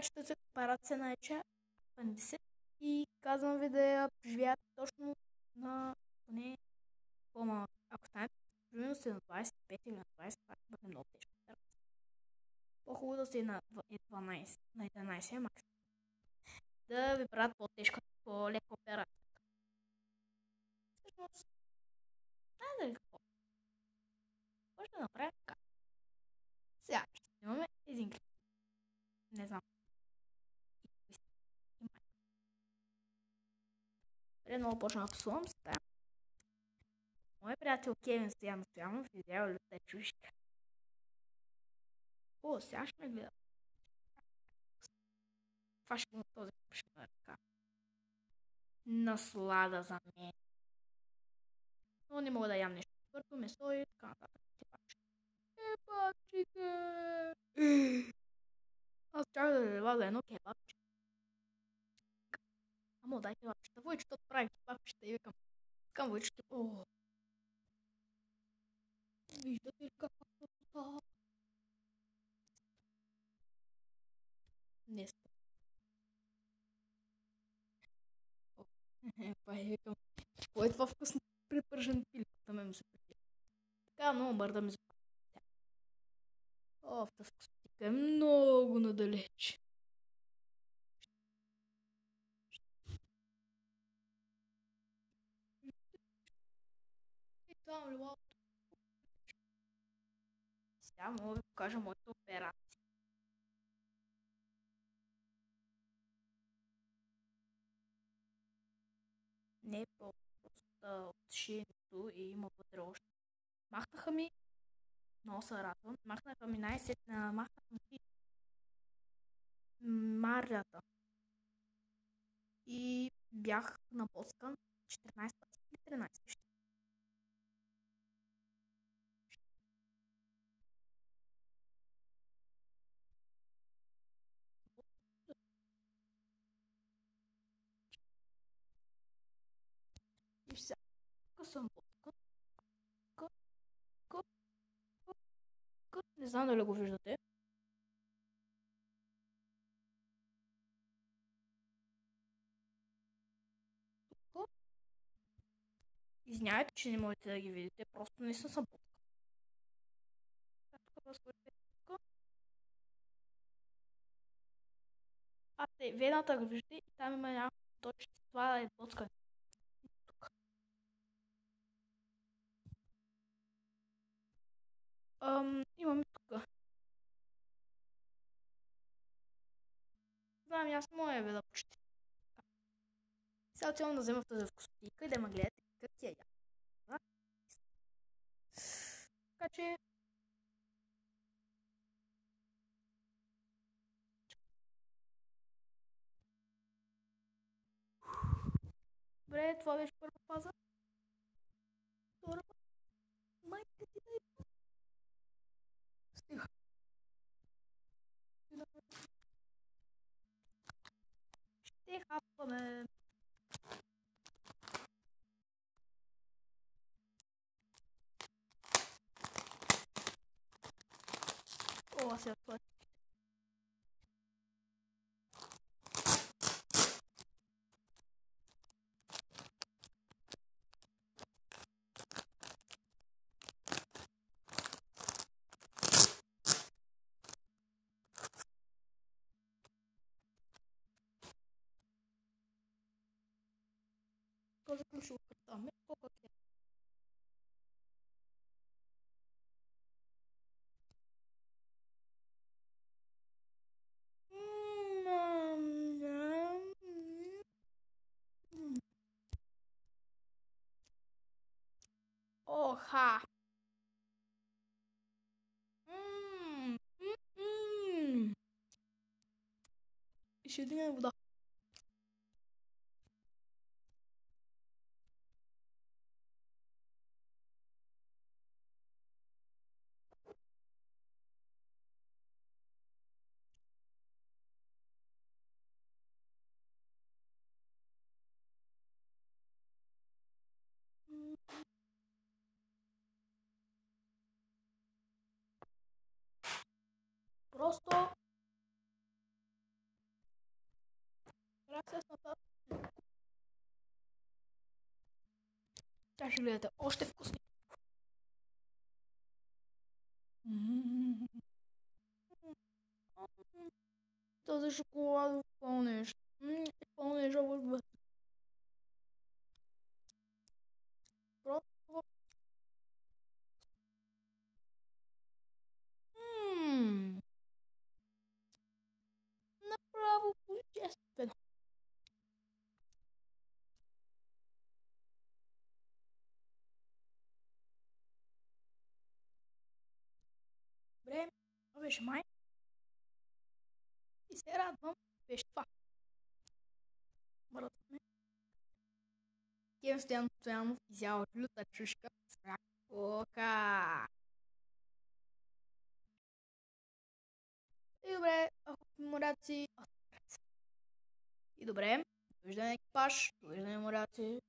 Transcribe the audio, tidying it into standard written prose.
Така че тази операция се нарича апендисит и казвам ви да я преживеят точно на поне по-малък. Ако станете примерно сте на 25 или на 20, това ще бъде много тежко. По-хубаво да сте на 12, на 11 макс. Да ви правят по-тежка, по-лека операция. Всъщност, знаете ли какво? Може да направим така. Сега ще имаме един клип. Не знам. Преди много почна да псувам се тая. Моят приятел Кевин Стоянов видял люта чушка. О, сега ще ме гледа. Това ще му този ще ме така. Наслада за мен. Но не мога да ям нещо твърдо, месо и така нататък. Кебабчите! Аз чаках да лева едно кебабче. Амо, дай кебабчета. Войчето прави кебабчета и викам. Към Войчето. О! Виждате ли каква красота? Не спа. Това е викам. Кой е това вкусно припържен пилик? Да ме му се припи. Така много бърда ми запада. О, в тази вкусотика е много надалеч. И там лилото. Сега мога да ви покажа моята операция. Не е просто от шието и има вътре още. Махнаха ми, много се радвам, махнаха ми най-сетне, махнаха ми марлята. И бях напоскан 14 или 13. И сега, тук съм боткан. Не знам дали го виждате. Тук. Извинявайте, че не можете да ги видите, просто не съм боткан. Тук възходите тук. А те, вената го виждате и там има някакво точно. Това е боткан. Тук. Имаме тук. Знам, аз моя вида почти. Сега отивам да взема в тази вкусотика и да ме гледате как я яда. Така че... Добре, това беше първа фаза. Втора фаза. Майка ти да е. Стига. Ще хапваме. О, сега това. Този ключ ще го картаме. Колко е? Оха! И ще дигаме вода. Просто сесната. Сега ще гледате още вкусни. Този шоколадов пълнеш. Пълнежа в просто. Направо божествено. Добре, това беше май. И се радвам, беше това. Мръдваме. Кем Стоян Стоянов изял люта чушка с кока. И добре, ако моряци... И добре, довиждане екипаж, довиждане моряци.